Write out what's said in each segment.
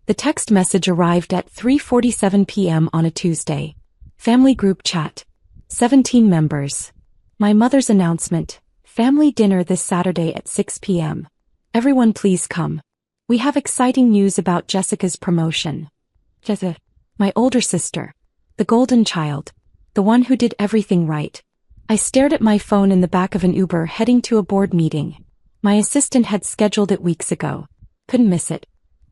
The text message arrived at 3:47 p.m. on a Tuesday. Family group chat. 17 members. My mother's announcement. Family dinner this Saturday at 6 p.m. Everyone please come. We have exciting news about Jessica's promotion. Jessica, my older sister. The golden child. The one who did everything right. I stared at my phone in the back of an Uber heading to a board meeting. My assistant had scheduled it weeks ago. Couldn't miss it.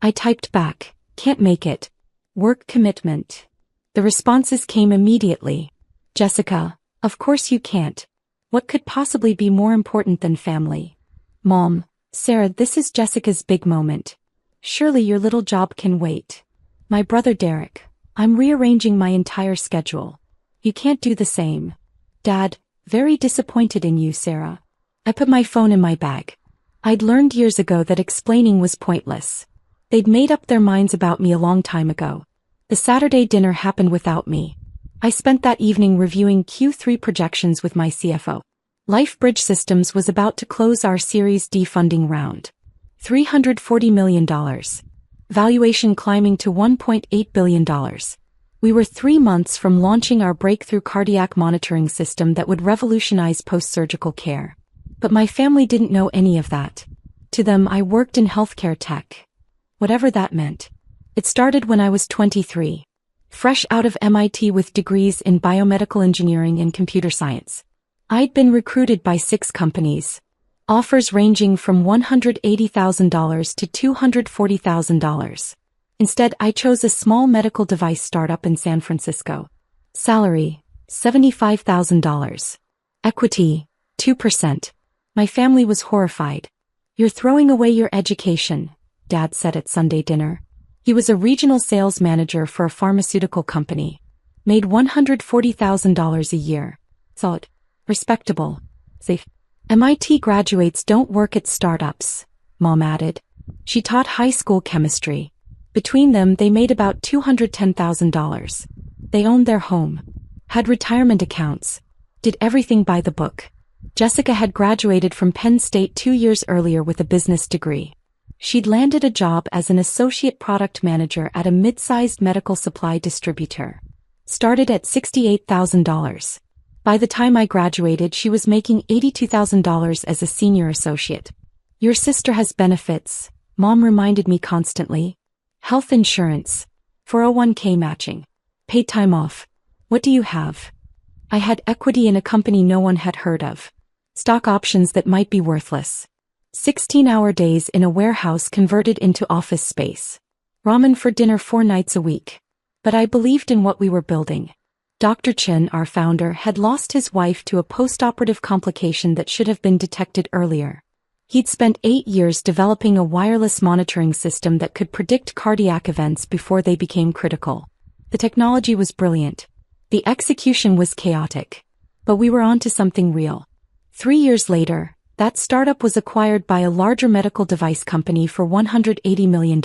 I typed back, can't make it. Work commitment. The responses came immediately. Jessica, of course you can't. What could possibly be more important than family? Mom, Sarah, this is Jessica's big moment. Surely your little job can wait. My brother Derek, I'm rearranging my entire schedule. You can't do the same. Dad, very disappointed in you, Sarah. I put my phone in my bag. I'd learned years ago that explaining was pointless. They'd made up their minds about me a long time ago. The Saturday dinner happened without me. I spent that evening reviewing Q3 projections with my CFO. LifeBridge Systems was about to close our Series D funding round. $340 million. Valuation climbing to $1.8 billion. We were 3 months from launching our breakthrough cardiac monitoring system that would revolutionize post-surgical care. But my family didn't know any of that. To them, I worked in healthcare tech. Whatever that meant. It started when I was 23. Fresh out of MIT with degrees in biomedical engineering and computer science. I'd been recruited by 6 companies. Offers ranging from $180,000 to $240,000. Instead, I chose a small medical device startup in San Francisco. Salary, $75,000. Equity, 2%. My family was horrified. You're throwing away your education, Dad said at Sunday dinner. He was a regional sales manager for a pharmaceutical company. Made $140,000 a year. Thought, respectable. Safe. MIT graduates don't work at startups, Mom added. She taught high school chemistry. Between them, they made about $210,000. They owned their home. Had retirement accounts. Did everything by the book. Jessica had graduated from Penn State 2 years earlier with a business degree. She'd landed a job as an associate product manager at a mid-sized medical supply distributor. Started at $68,000. By the time I graduated, she was making $82,000 as a senior associate. Your sister has benefits, Mom reminded me constantly. Health insurance, 401k matching, paid time off. What do you have? I had equity in a company no one had heard of. Stock options that might be worthless. 16-hour days in a warehouse converted into office space. Ramen for dinner 4 nights a week. But I believed in what we were building. Dr. Chen, our founder, had lost his wife to a postoperative complication that should have been detected earlier. He'd spent 8 years developing a wireless monitoring system that could predict cardiac events before they became critical. The technology was brilliant. The execution was chaotic. But we were onto something real. 3 years later, that startup was acquired by a larger medical device company for $180 million.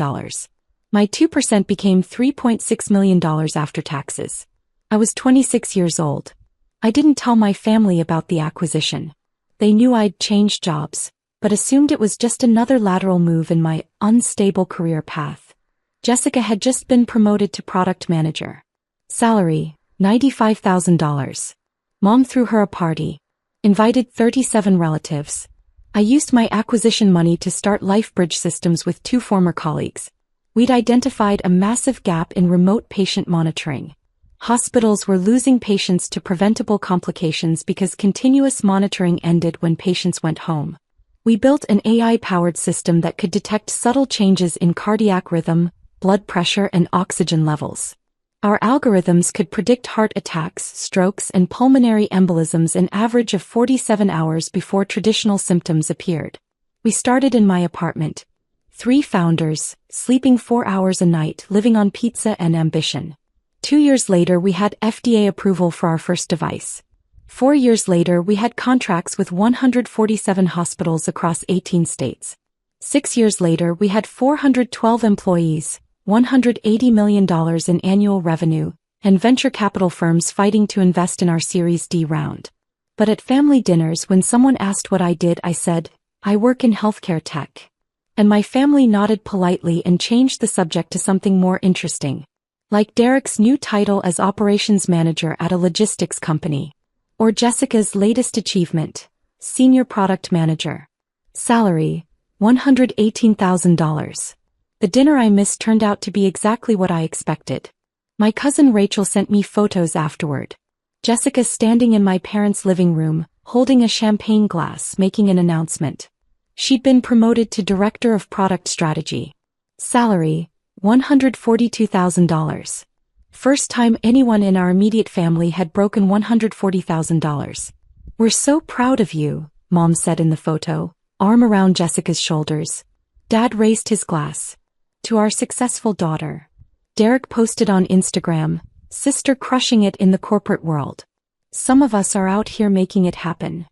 My 2% became $3.6 million after taxes. I was 26 years old. I didn't tell my family about the acquisition. They knew I'd changed jobs, but assumed it was just another lateral move in my unstable career path. Jessica had just been promoted to product manager. Salary, $95,000. Mom threw her a party. Invited 37 relatives. I used my acquisition money to start LifeBridge Systems with 2 former colleagues. We'd identified a massive gap in remote patient monitoring. Hospitals were losing patients to preventable complications because continuous monitoring ended when patients went home. We built an AI-powered system that could detect subtle changes in cardiac rhythm, blood pressure, and oxygen levels. Our algorithms could predict heart attacks, strokes, and pulmonary embolisms an average of 47 hours before traditional symptoms appeared. We started in my apartment. 3 founders, sleeping 4 hours a night, living on pizza and ambition. 2 years later, we had FDA approval for our first device. 4 years later, we had contracts with 147 hospitals across 18 states. 6 years later, we had 412 employees, $180 million in annual revenue, and venture capital firms fighting to invest in our Series D round. But at family dinners, when someone asked what I did, I said, I work in healthcare tech. And my family nodded politely and changed the subject to something more interesting. Like Derek's new title as operations manager at a logistics company. Or Jessica's latest achievement, senior product manager. Salary, $118,000. The dinner I missed turned out to be exactly what I expected. My cousin Rachel sent me photos afterward. Jessica standing in my parents' living room, holding a champagne glass, making an announcement. She'd been promoted to Director of Product Strategy. Salary, $142,000. First time anyone in our immediate family had broken $140,000. We're so proud of you, Mom said in the photo, arm around Jessica's shoulders. Dad raised his glass. To our successful daughter. Derek posted on Instagram, sister crushing it in the corporate world. Some of us are out here making it happen.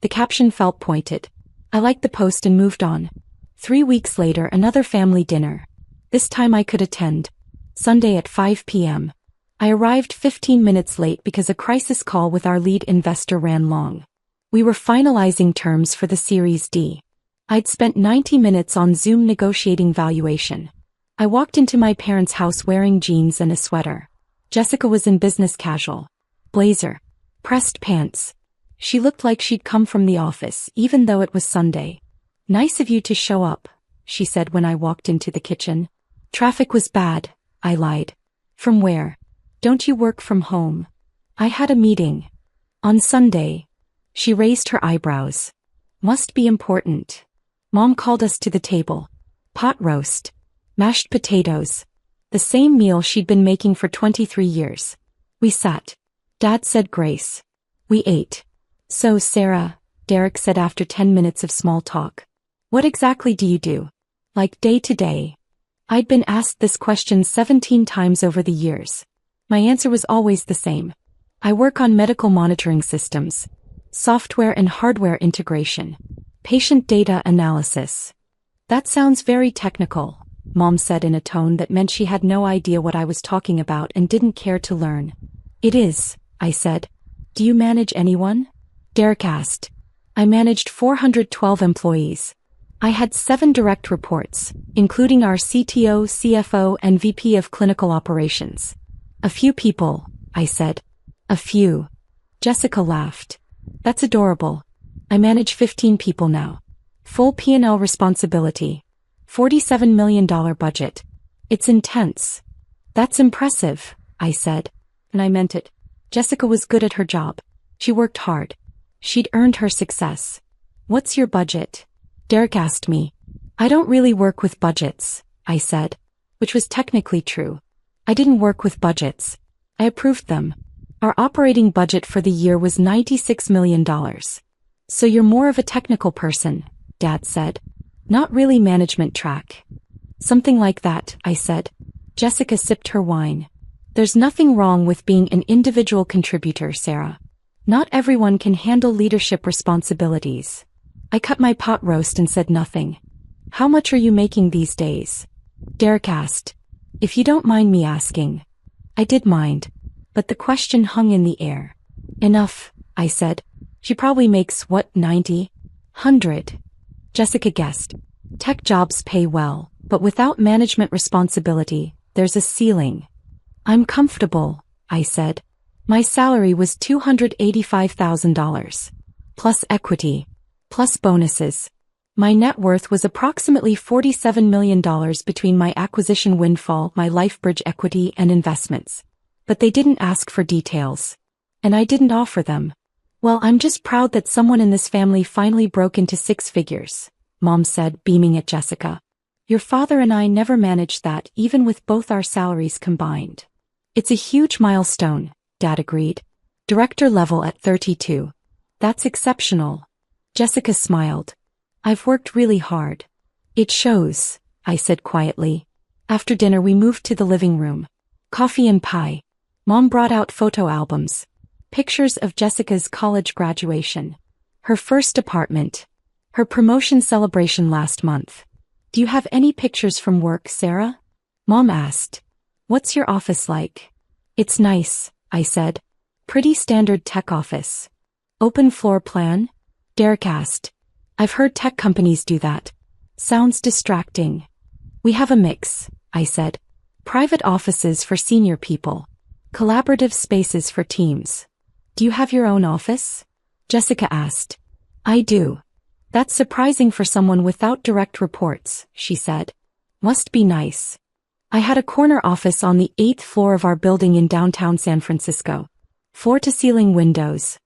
The caption felt pointed. I liked the post and moved on. 3 weeks later, another family dinner. This time I could attend. Sunday at 5 p.m. I arrived 15 minutes late because a crisis call with our lead investor ran long. We were finalizing terms for the Series D. I'd spent 90 minutes on Zoom negotiating valuation. I walked into my parents' house wearing jeans and a sweater. Jessica was in business casual. Blazer. Pressed pants. She looked like she'd come from the office, even though it was Sunday. Nice of you to show up, she said when I walked into the kitchen. Traffic was bad, I lied. From where? Don't you work from home? I had a meeting. On Sunday. She raised her eyebrows. Must be important. Mom called us to the table. Pot roast. Mashed potatoes. The same meal she'd been making for 23 years. We sat. Dad said grace. We ate. So, Sarah, Derek said after 10 minutes of small talk. What exactly do you do? Like day to day? I'd been asked this question 17 times over the years. My answer was always the same. I work on medical monitoring systems. Software and hardware integration. Patient data analysis. That sounds very technical, Mom said in a tone that meant she had no idea what I was talking about and didn't care to learn. It is, I said. Do you manage anyone? Derek asked. I managed 412 employees. I had 7 direct reports, including our CTO, CFO, and VP of Clinical Operations. A few people, I said. A few. Jessica laughed. That's adorable. I manage 15 people now. Full P&L responsibility. $47 million budget. It's intense. That's impressive, I said. And I meant it. Jessica was good at her job. She worked hard. She'd earned her success. What's your budget? Derek asked me. I don't really work with budgets, I said. Which was technically true. I didn't work with budgets. I approved them. Our operating budget for the year was $96 million. So you're more of a technical person, Dad said. Not really management track. Something like that, I said. Jessica sipped her wine. There's nothing wrong with being an individual contributor, Sarah. Not everyone can handle leadership responsibilities. I cut my pot roast and said nothing. How much are you making these days? Derek asked. If you don't mind me asking. I did mind. But the question hung in the air. Enough, I said. She probably makes, what, 90? 100. Jessica guessed. Tech jobs pay well, but without management responsibility, there's a ceiling. I'm comfortable, I said. My salary was $285,000. Plus equity. Plus bonuses. My net worth was approximately $47 million between my acquisition windfall, my LifeBridge equity, and investments. But they didn't ask for details. And I didn't offer them. Well, I'm just proud that someone in this family finally broke into 6 figures, Mom said, beaming at Jessica. Your father and I never managed that, even with both our salaries combined. It's a huge milestone, Dad agreed. Director level at 32. That's exceptional. Jessica smiled. I've worked really hard. It shows, I said quietly. After dinner we moved to the living room. Coffee and pie. Mom brought out photo albums. Pictures of Jessica's college graduation. Her first apartment. Her promotion celebration last month. Do you have any pictures from work, Sarah? Mom asked. What's your office like? It's nice, I said. Pretty standard tech office. Open floor plan? Derek asked. I've heard tech companies do that. Sounds distracting. We have a mix, I said. Private offices for senior people. Collaborative spaces for teams. Do you have your own office? Jessica asked. I do. That's surprising for someone without direct reports, she said. Must be nice. I had a corner office on the 8th floor of our building in downtown San Francisco. Floor-to-ceiling windows.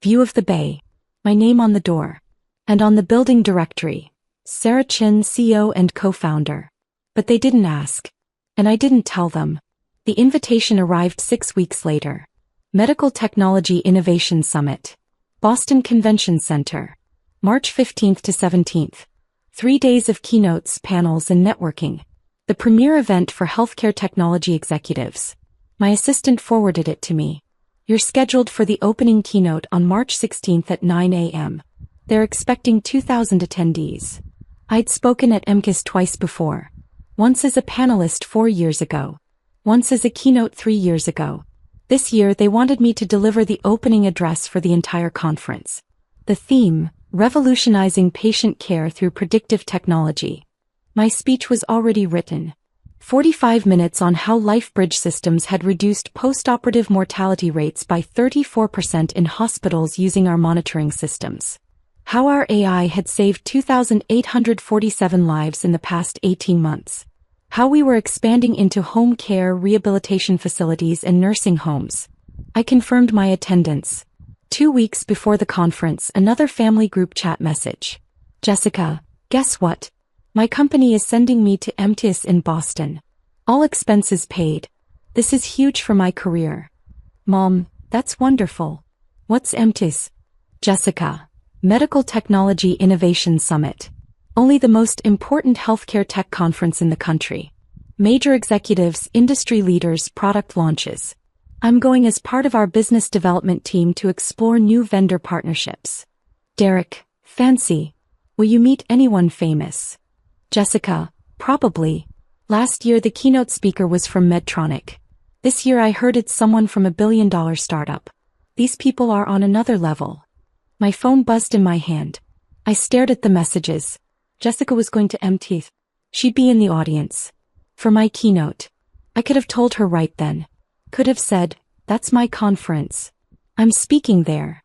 View of the bay. My name on the door. And on the building directory. Sarah Chin, CEO and co-founder. But they didn't ask. And I didn't tell them. The invitation arrived 6 weeks later. Medical Technology Innovation Summit. Boston Convention Center. March 15th to 17th. 3 days of keynotes, panels, and networking. The premier event for healthcare technology executives. My assistant forwarded it to me. You're scheduled for the opening keynote on March 16th at 9 a.m. They're expecting 2,000 attendees. I'd spoken at MCAS twice before. Once as a panelist 4 years ago. Once as a keynote 3 years ago. This year they wanted me to deliver the opening address for the entire conference. The theme, Revolutionizing Patient Care Through Predictive Technology. My speech was already written. 45 minutes on how LifeBridge Systems had reduced post-operative mortality rates by 34% in hospitals using our monitoring systems. How our AI had saved 2,847 lives in the past 18 months. How we were expanding into home care, rehabilitation facilities, and nursing homes. I confirmed my attendance. 2 weeks before the conference, another family group chat message. Jessica, guess what? My company is sending me to MTIS in Boston. All expenses paid. This is huge for my career. Mom, that's wonderful. What's MTIS? Jessica, Medical Technology Innovation Summit. Only the most important healthcare tech conference in the country. Major executives, industry leaders, product launches. I'm going as part of our business development team to explore new vendor partnerships. Derek, fancy. Will you meet anyone famous? Jessica, probably. Last year the keynote speaker was from Medtronic. This year I heard it's someone from a billion-dollar startup. These people are on another level. My phone buzzed in my hand. I stared at the messages. Jessica was going to MTIS. She'd be in the audience. For my keynote. I could have told her right then. Could have said, that's my conference. I'm speaking there.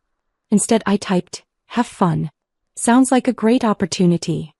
Instead I typed, have fun. Sounds like a great opportunity.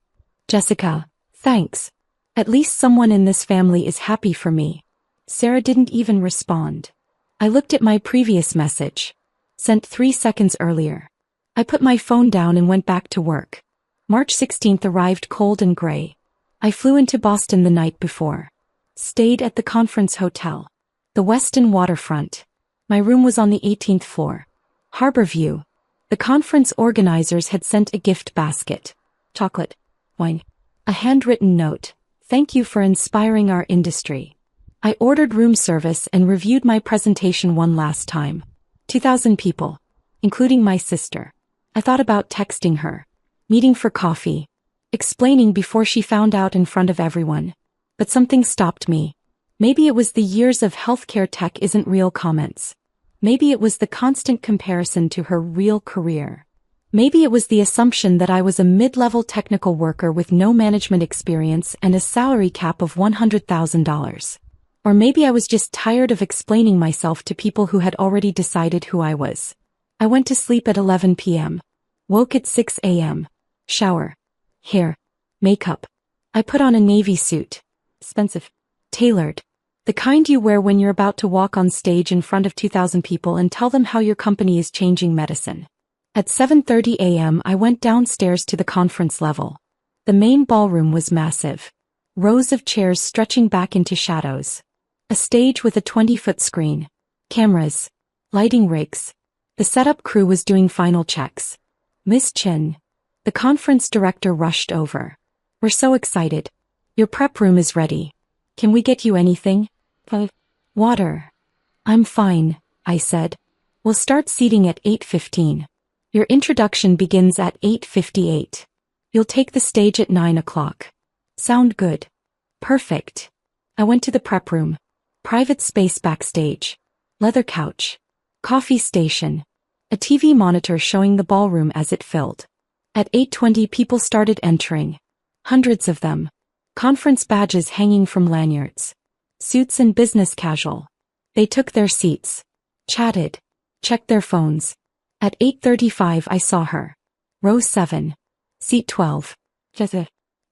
Jessica, thanks. At least someone in this family is happy for me. Sarah didn't even respond. I looked at my previous message. Sent 3 seconds earlier. I put my phone down and went back to work. March 16th arrived cold and gray. I flew into Boston the night before. Stayed at the conference hotel. The Westin waterfront. My room was on the 18th floor. Harbor view. The conference organizers had sent a gift basket. Chocolate. Wine. A handwritten note. Thank you for inspiring our industry. I ordered room service and reviewed my presentation one last time. 2,000 people. Including my sister. I thought about texting her. Meeting for coffee. Explaining before she found out in front of everyone. But something stopped me. Maybe it was the years of healthcare tech isn't real comments. Maybe it was the constant comparison to her real career. Maybe it was the assumption that I was a mid-level technical worker with no management experience and a salary cap of $100,000. Or maybe I was just tired of explaining myself to people who had already decided who I was. I went to sleep at 11 p.m. Woke at 6 a.m. Shower. Hair. Makeup. I put on a navy suit. Expensive. Tailored. The kind you wear when you're about to walk on stage in front of 2,000 people and tell them how your company is changing medicine. At 7:30 a.m. I went downstairs to the conference level. The main ballroom was massive. Rows of chairs stretching back into shadows. A stage with a 20-foot screen. Cameras. Lighting rigs. The setup crew was doing final checks. Miss Chin. The conference director rushed over. We're so excited. Your prep room is ready. Can we get you anything? Water. I'm fine, I said. We'll start seating at 8:15. Your introduction begins at 8:58. You'll take the stage at 9 o'clock. Sound good? Perfect. I went to the prep room. Private space backstage. Leather couch. Coffee station. A TV monitor showing the ballroom as it filled. At 8:20 people started entering. Hundreds of them. Conference badges hanging from lanyards. Suits and business casual. They took their seats. Chatted. Checked their phones. At 8:35 I saw her. Row 7. Seat 12.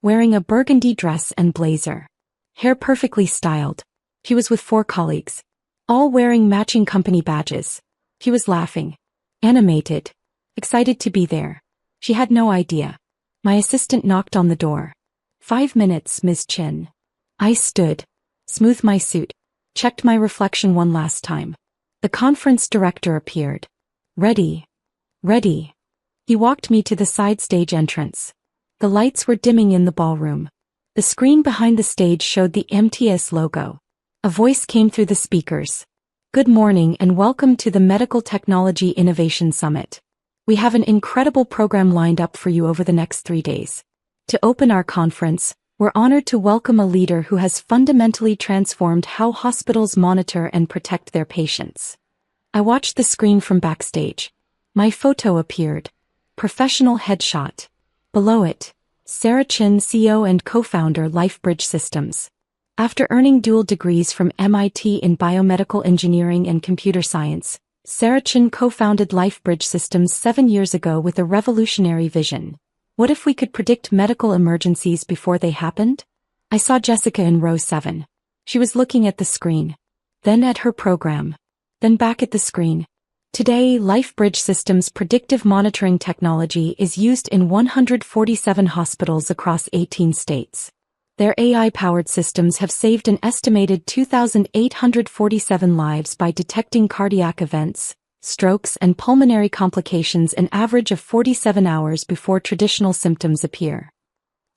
Wearing a burgundy dress and blazer. Hair perfectly styled. She was with 4 colleagues. All wearing matching company badges. He was laughing. Animated. Excited to be there. She had no idea. My assistant knocked on the door. 5 minutes, Ms. Chin. I stood. Smoothed my suit. Checked my reflection one last time. The conference director appeared. Ready. Ready. He walked me to the side stage entrance. The lights were dimming in the ballroom. The screen behind the stage showed the MTS logo. A voice came through the speakers. Good morning and welcome to the Medical Technology Innovation Summit. We have an incredible program lined up for you over the next 3 days. To open our conference, we're honored to welcome a leader who has fundamentally transformed how hospitals monitor and protect their patients. I watched the screen from backstage. My photo appeared. Professional headshot. Below it, Sarah Chin, CEO and co-founder LifeBridge Systems. After earning dual degrees from MIT in biomedical engineering and computer science, Sarah Chin co-founded LifeBridge Systems 7 years ago with a revolutionary vision. What if we could predict medical emergencies before they happened? I saw Jessica in row 7. She was looking at the screen. Then at her program. Then back at the screen. Today, LifeBridge Systems' predictive monitoring technology is used in 147 hospitals across 18 states. Their AI-powered systems have saved an estimated 2,847 lives by detecting cardiac events, strokes and pulmonary complications an average of 47 hours before traditional symptoms appear.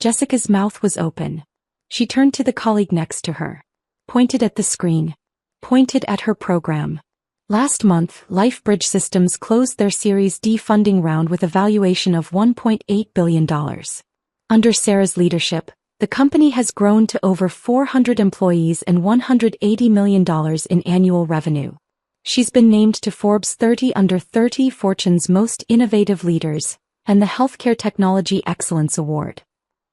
Jessica's mouth was open. She turned to the colleague next to her. Pointed at the screen. Pointed at her program. Last month, LifeBridge Systems closed their Series D funding round with a valuation of $1.8 billion. Under Sarah's leadership, the company has grown to over 400 employees and $180 million in annual revenue. She's been named to Forbes 30 Under 30 Fortune's Most Innovative Leaders and the Healthcare Technology Excellence Award.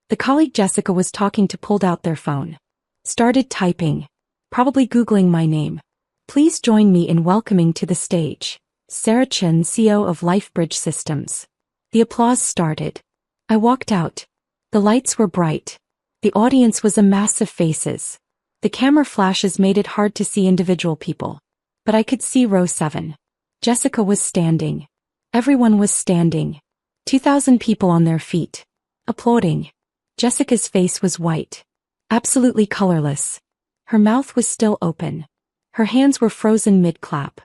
The colleague Jessica was talking to pulled out their phone. Started typing. Probably Googling my name. Please join me in welcoming to the stage Sarah Chin, CEO of LifeBridge Systems. The applause started. I walked out. The lights were bright. The audience was a mass of faces. The camera flashes made it hard to see individual people. But I could see row 7. Jessica was standing. Everyone was standing. 2,000 people on their feet. Applauding. Jessica's face was white. Absolutely colorless. Her mouth was still open. Her hands were frozen mid-clap.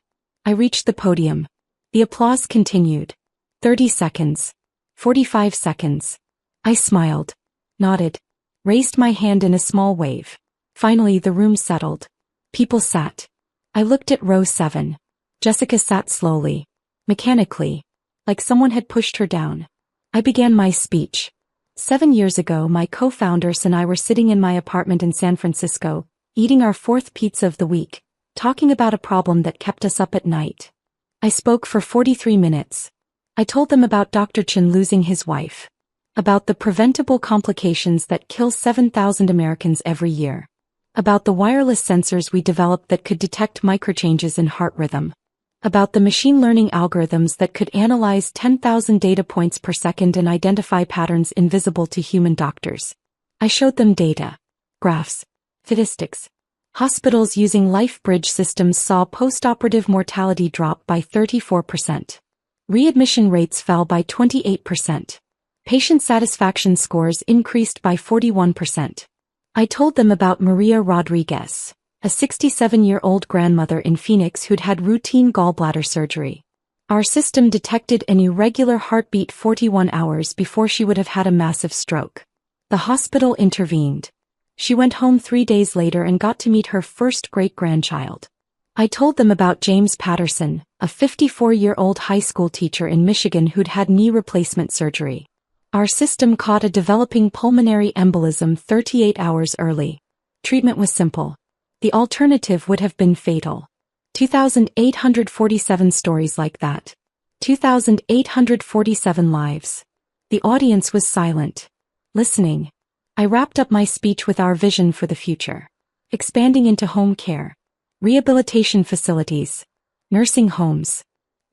I reached the podium. The applause continued. 30 seconds. 45 seconds. I smiled. Nodded. Raised my hand in a small wave. Finally the room settled. People sat. I looked at row 7. Jessica sat slowly. Mechanically. Like someone had pushed her down. I began my speech. 7 years ago my co-founders and I were sitting in my apartment in San Francisco, eating our 4th pizza of the week, talking about a problem that kept us up at night. I spoke for 43 minutes. I told them about Dr. Chin losing his wife. About the preventable complications that kill 7,000 Americans every year. About the wireless sensors we developed that could detect microchanges in heart rhythm. About the machine learning algorithms that could analyze 10,000 data points per second and identify patterns invisible to human doctors. I showed them data. Graphs. Statistics. Hospitals using LifeBridge Systems saw postoperative mortality drop by 34%. Readmission rates fell by 28%. Patient satisfaction scores increased by 41%. I told them about Maria Rodriguez, a 67-year-old grandmother in Phoenix who'd had routine gallbladder surgery. Our system detected an irregular heartbeat 41 hours before she would have had a massive stroke. The hospital intervened. She went home 3 days later and got to meet her first great-grandchild. I told them about James Patterson, a 54-year-old high school teacher in Michigan who'd had knee replacement surgery. Our system caught a developing pulmonary embolism 38 hours early. Treatment was simple. The alternative would have been fatal. 2,847 stories like that. 2,847 lives. The audience was silent. Listening. I wrapped up my speech with our vision for the future. Expanding into home care, rehabilitation facilities, nursing homes.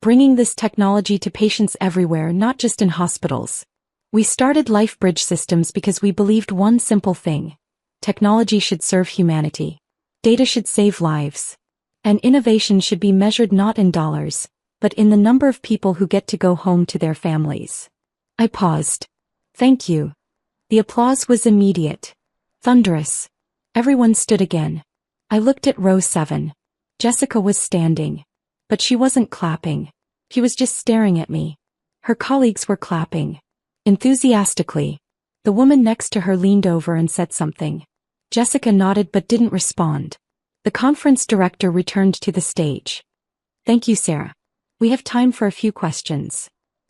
Bringing this technology to patients everywhere, not just in hospitals. We started LifeBridge Systems because we believed one simple thing. Technology should serve humanity. Data should save lives. And innovation should be measured not in dollars, but in the number of people who get to go home to their families. I paused. Thank you. The applause was immediate. Thunderous. Everyone stood again. I looked at row 7. Jessica was standing. But she wasn't clapping. She was just staring at me. Her colleagues were clapping. Enthusiastically. The woman next to her leaned over and said something. Jessica nodded but didn't respond. The conference director returned to the stage. Thank you, Sarah. We have time for a few questions.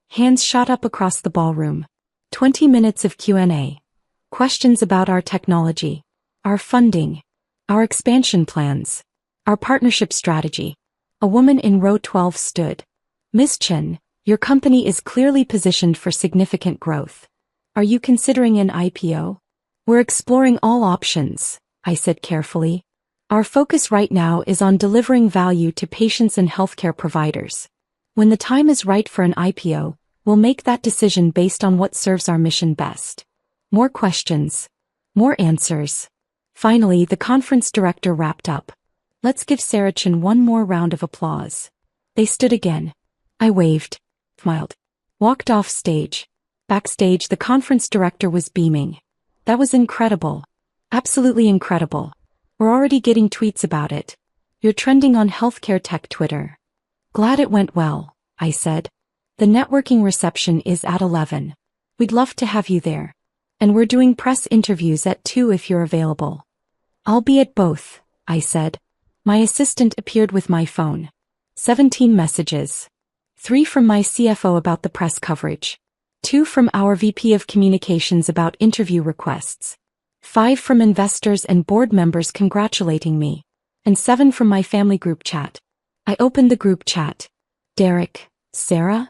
Hands shot up across the ballroom. 20 minutes of Q&A. Questions about our technology, our funding, our expansion plans, our partnership strategy. A woman in row 12 stood. Ms. Chen, your company is clearly positioned for significant growth. Are you considering an IPO? We're exploring all options, I said carefully. Our focus right now is on delivering value to patients and healthcare providers. When the time is right for an IPO, we'll make that decision based on what serves our mission best. More questions. More answers. Finally, the conference director wrapped up. Let's give Sarah Chen one more round of applause. They stood again. I waved, smiled, walked off stage. Backstage, the conference director was beaming. That was incredible. Absolutely incredible. We're already getting tweets about it. You're trending on healthcare tech Twitter. Glad it went well, I said. The networking reception is at 11. We'd love to have you there. And we're doing press interviews at 2 if you're available. I'll be at both, I said. My assistant appeared with my phone. 17 messages. 3 from my CFO about the press coverage. 2 from our VP of Communications about interview requests. 5 from investors and board members congratulating me. And 7 from my family group chat. I opened the group chat. Derek, Sarah?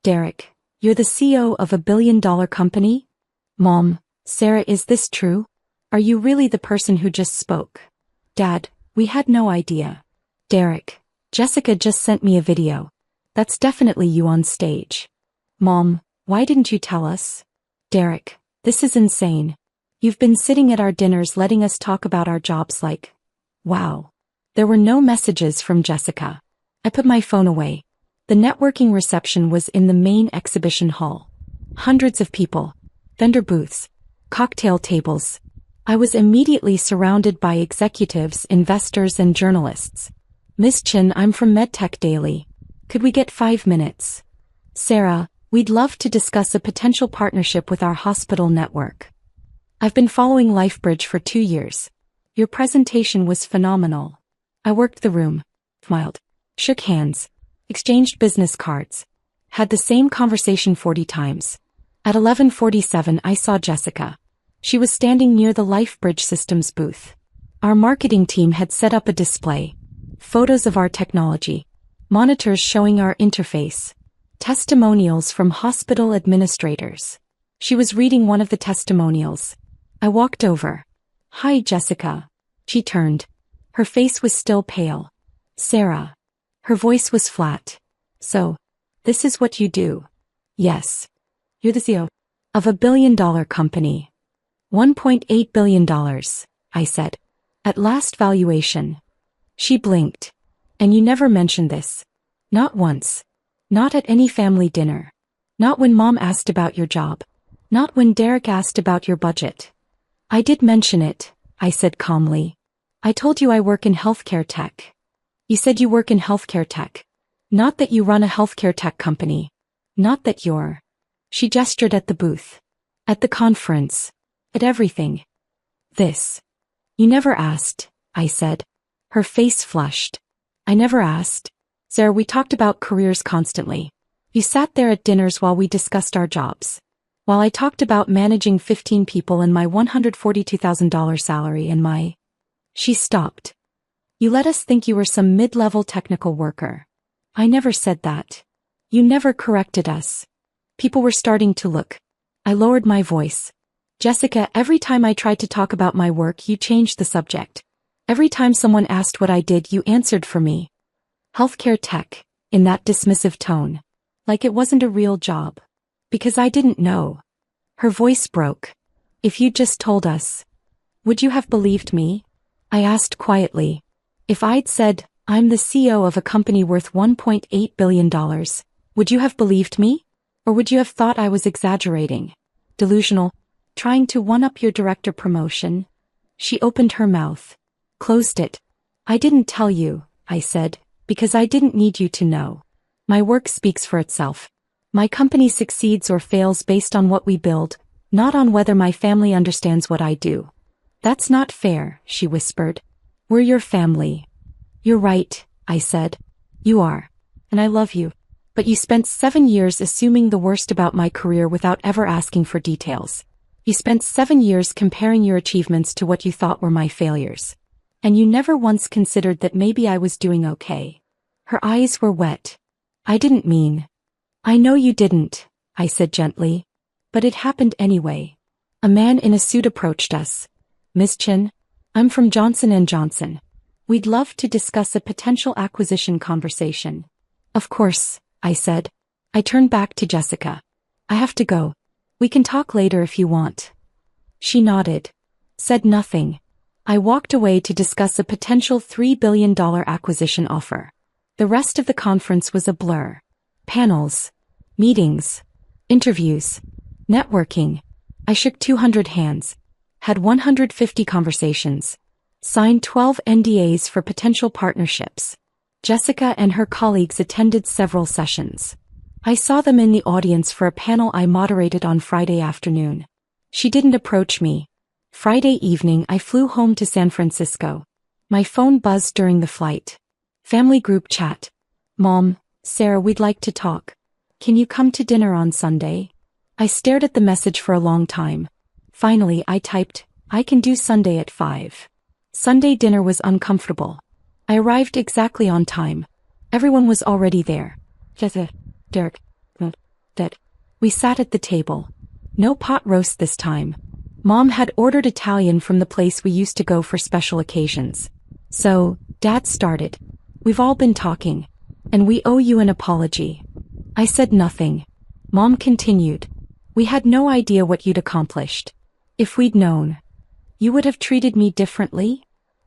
Derek, you're the CEO of $1 billion company? Mom, Sarah, is this true? Are you really the person who just spoke? Dad, we had no idea. Derek, Jessica just sent me a video. That's definitely you on stage. Mom, why didn't you tell us? Derek, this is insane. You've been sitting at our dinners letting us talk about our jobs like, wow. There were no messages from Jessica. I put my phone away. The networking reception was in the main exhibition hall. Hundreds of people. Vendor booths. Cocktail tables. I was immediately surrounded by executives, investors, and journalists. Ms. Chen, I'm from MedTech Daily. Could we get 5 minutes? Sarah, we'd love to discuss a potential partnership with our hospital network. I've been following LifeBridge for 2 years. Your presentation was phenomenal. I worked the room, smiled, shook hands, exchanged business cards, had the same conversation 40 times. At 11:47 I saw Jessica. She was standing near the LifeBridge Systems booth. Our marketing team had set up a display. Photos of our technology. Monitors showing our interface. Testimonials from hospital administrators. She was reading one of the testimonials. I walked over. Hi, Jessica. She turned. Her face was still pale. Sarah. Her voice was flat. So, this is what you do? Yes. You're the CEO of $1 billion company. $1.8 billion, I said. At last valuation. She blinked. And you never mentioned this. Not once. Not at any family dinner. Not when Mom asked about your job. Not when Derek asked about your budget. I did mention it, I said calmly. I told you I work in healthcare tech. You said you work in healthcare tech. Not that you run a healthcare tech company. Not that you're. She gestured at the booth. At the conference. At everything. This. You never asked, I said. Her face flushed. I never asked. Sarah, we talked about careers constantly. You sat there at dinners while we discussed our jobs. While I talked about managing 15 people and my $142,000 salary and my... She stopped. You let us think you were some mid-level technical worker. I never said that. You never corrected us. People were starting to look. I lowered my voice. Jessica, every time I tried to talk about my work, you changed the subject. Every time someone asked what I did, you answered for me. Healthcare tech, in that dismissive tone. Like it wasn't a real job. Because I didn't know. Her voice broke. If you'd just told us. Would you have believed me? I asked quietly. If I'd said, I'm the CEO of a company worth $1.8 billion, would you have believed me? Or would you have thought I was exaggerating? Delusional? Trying to one-up your director promotion? She opened her mouth. Closed it. I didn't tell you, I said, because I didn't need you to know. My work speaks for itself. My company succeeds or fails based on what we build, not on whether my family understands what I do. That's not fair, she whispered. We're your family. You're right, I said. You are. And I love you. But you spent 7 years assuming the worst about my career without ever asking for details. You spent 7 years comparing your achievements to what you thought were my failures. And you never once considered that maybe I was doing okay. Her eyes were wet. I didn't mean. I know you didn't, I said gently. But it happened anyway. A man in a suit approached us. Miss Chin, I'm from Johnson & Johnson. We'd love to discuss a potential acquisition conversation. Of course, I said. I turned back to Jessica. I have to go. We can talk later if you want. She nodded. Said nothing. I walked away to discuss a potential $3 billion acquisition offer. The rest of the conference was a blur. Panels. Meetings. Interviews. Networking. I shook 200 hands. Had 150 conversations. Signed 12 NDAs for potential partnerships. Jessica and her colleagues attended several sessions. I saw them in the audience for a panel I moderated on Friday afternoon. She didn't approach me. Friday evening I flew home to San Francisco. My phone buzzed during the flight. Family group chat. Mom, Sarah, we'd like to talk. Can you come to dinner on Sunday? I stared at the message for a long time. Finally I typed, I can do Sunday at 5. Sunday dinner was uncomfortable. I arrived exactly on time. Everyone was already there. Jessica, Derek, Dad. We sat at the table. No pot roast this time. Mom had ordered Italian from the place we used to go for special occasions. So, Dad started. We've all been talking. And we owe you an apology. I said nothing. Mom continued. We had no idea what you'd accomplished. If we'd known. You would have treated me differently?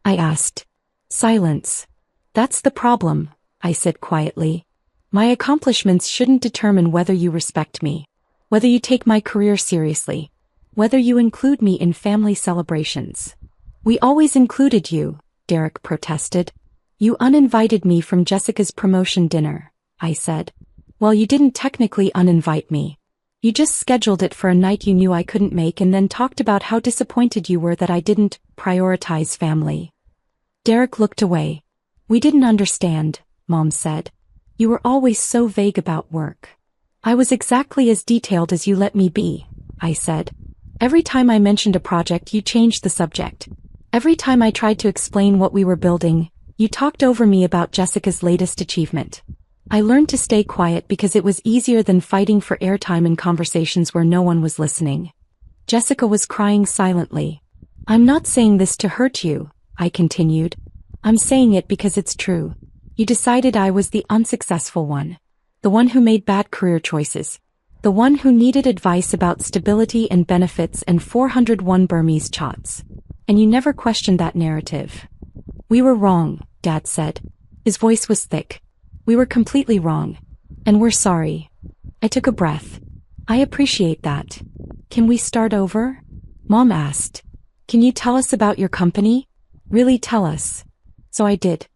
I asked. Silence. That's the problem, I said quietly. My accomplishments shouldn't determine whether you respect me. Whether you take my career seriously. Whether you include me in family celebrations. We always included you, Derek protested. You uninvited me from Jessica's promotion dinner, I said. Well, you didn't technically uninvite me. You just scheduled it for a night you knew I couldn't make and then talked about how disappointed you were that I didn't prioritize family. Derek looked away. We didn't understand, Mom said. You were always so vague about work. I was exactly as detailed as you let me be, I said. Every time I mentioned a project, you changed the subject. Every time I tried to explain what we were building, you talked over me about Jessica's latest achievement. I learned to stay quiet because it was easier than fighting for airtime in conversations where no one was listening. Jessica was crying silently. I'm not saying this to hurt you, I continued. I'm saying it because it's true. You decided I was the unsuccessful one. The one who made bad career choices. The one who needed advice about stability and benefits and 401 Burmese chots. And you never questioned that narrative. We were wrong, Dad said. His voice was thick. We were completely wrong. And we're sorry. I took a breath. I appreciate that. Can we start over? Mom asked. Can you tell us about your company? Really tell us. So I did.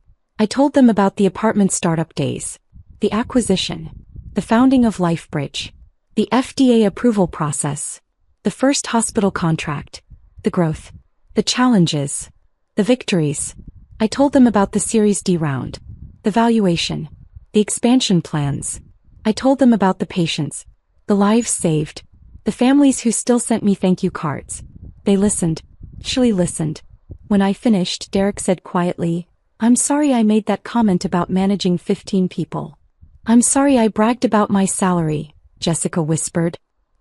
I told them about the apartment startup days. The acquisition. The founding of LifeBridge. The FDA approval process. The first hospital contract. The growth. The challenges. The victories. I told them about the Series D round. The valuation. The expansion plans. I told them about the patients. The lives saved. The families who still sent me thank you cards. They listened. Actually listened. When I finished, Derek said quietly, I'm sorry I made that comment about managing 15 people. I'm sorry I bragged about my salary. Jessica whispered.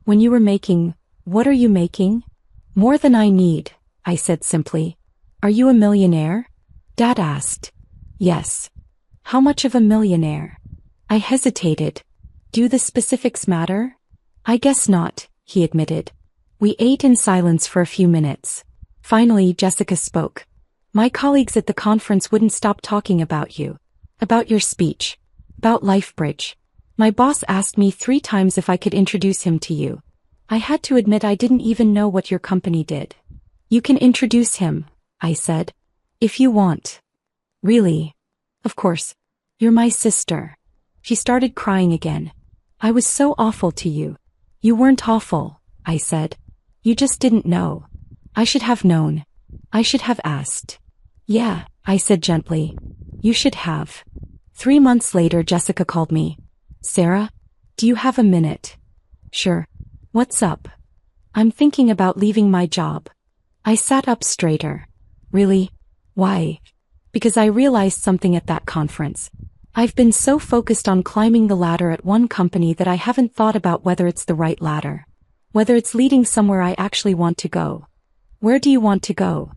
When you were making, what are you making? More than I need, I said simply. Are you a millionaire? Dad asked. Yes. How much of a millionaire? I hesitated. Do the specifics matter? I guess not, he admitted. We ate in silence for a few minutes. Finally, Jessica spoke. My colleagues at the conference wouldn't stop talking about you. About your speech. About LifeBridge. My boss asked me 3 times if I could introduce him to you. I had to admit I didn't even know what your company did. You can introduce him, I said. If you want. Really? Of course. You're my sister. She started crying again. I was so awful to you. You weren't awful, I said. You just didn't know. I should have known. I should have asked. Yeah, I said gently. You should have. 3 months later, Jessica called me. Sarah, do you have a minute? Sure. What's up? I'm thinking about leaving my job. I sat up straighter. Really? Why? Because I realized something at that conference. I've been so focused on climbing the ladder at one company that I haven't thought about whether it's the right ladder. Whether it's leading somewhere I actually want to go. Where do you want to go?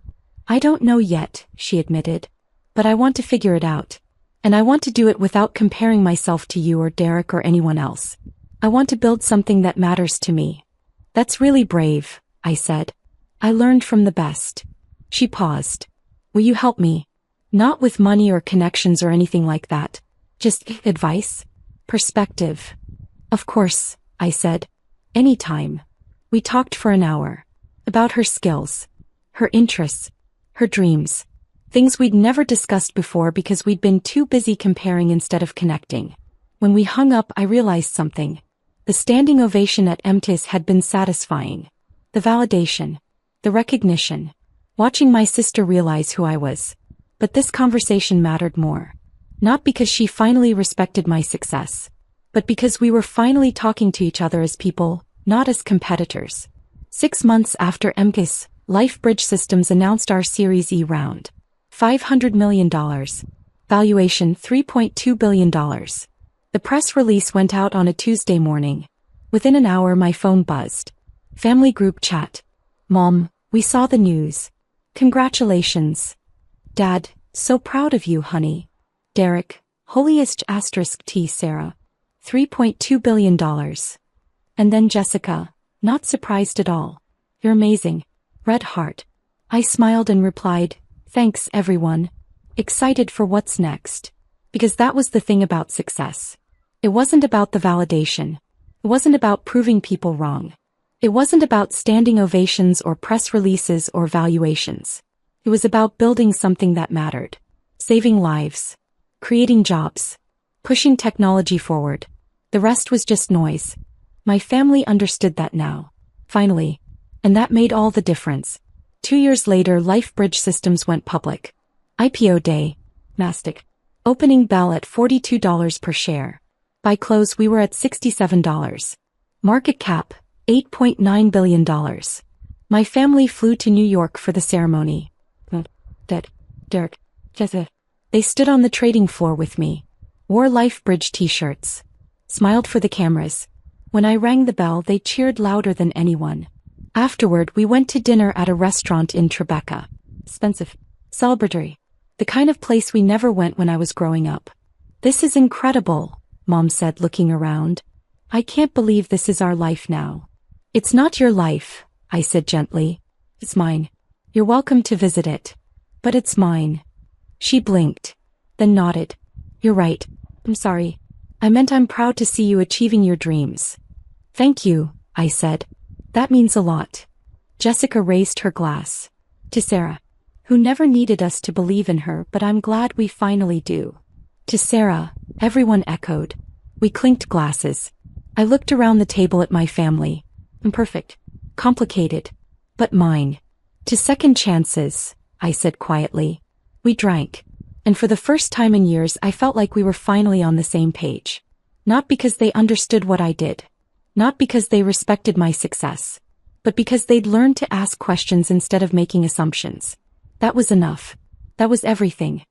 I don't know yet, she admitted. But I want to figure it out. And I want to do it without comparing myself to you or Derek or anyone else. I want to build something that matters to me. That's really brave, I said. I learned from the best. She paused. Will you help me? Not with money or connections or anything like that. Just advice? Perspective. Of course, I said. Anytime. We talked for an hour. About her skills. Her interests. Her dreams. Things we'd never discussed before because we'd been too busy comparing instead of connecting. When we hung up, I realized something. The standing ovation at MTIS had been satisfying. The validation. The recognition. Watching my sister realize who I was. But this conversation mattered more. Not because she finally respected my success. But because we were finally talking to each other as people, not as competitors. 6 months after MTIS, LifeBridge Systems announced our Series E round. $500 million. Valuation $3.2 billion. The press release went out on a Tuesday morning. Within an hour my phone buzzed. Family group chat. Mom, we saw the news. Congratulations. Dad, so proud of you, honey. Derek, holiest asterisk T Sarah. $3.2 billion. And then Jessica, not surprised at all. You're amazing. Red heart. I smiled and replied, thanks everyone. Excited for what's next. Because that was the thing about success. It wasn't about the validation. It wasn't about proving people wrong. It wasn't about standing ovations or press releases or valuations. It was about building something that mattered. Saving lives. Creating jobs. Pushing technology forward. The rest was just noise. My family understood that now. Finally. And that made all the difference. 2 years later, LifeBridge Systems went public. IPO day. Nasdaq. Opening bell at $42 per share. By close we were at $67. Market cap, $8.9 billion. My family flew to New York for the ceremony. Derek, Jessica. They stood on the trading floor with me. Wore LifeBridge t-shirts. Smiled for the cameras. When I rang the bell, they cheered louder than anyone. Afterward, we went to dinner at a restaurant in Tribeca. Expensive. Celebratory. The kind of place we never went when I was growing up. This is incredible, Mom said, looking around. I can't believe this is our life now. It's not your life, I said gently. It's mine. You're welcome to visit it. But it's mine. She blinked. Then nodded. You're right. I'm sorry. I meant I'm proud to see you achieving your dreams. Thank you, I said. That means a lot. Jessica raised her glass. To Sarah, who never needed us to believe in her, but I'm glad we finally do. To Sarah, everyone echoed. We clinked glasses. I looked around the table at my family. Imperfect. Complicated. But mine. To second chances, I said quietly. We drank. And for the first time in years I felt like we were finally on the same page. Not because they understood what I did. Not because they respected my success. But because they'd learned to ask questions instead of making assumptions. That was enough. That was everything.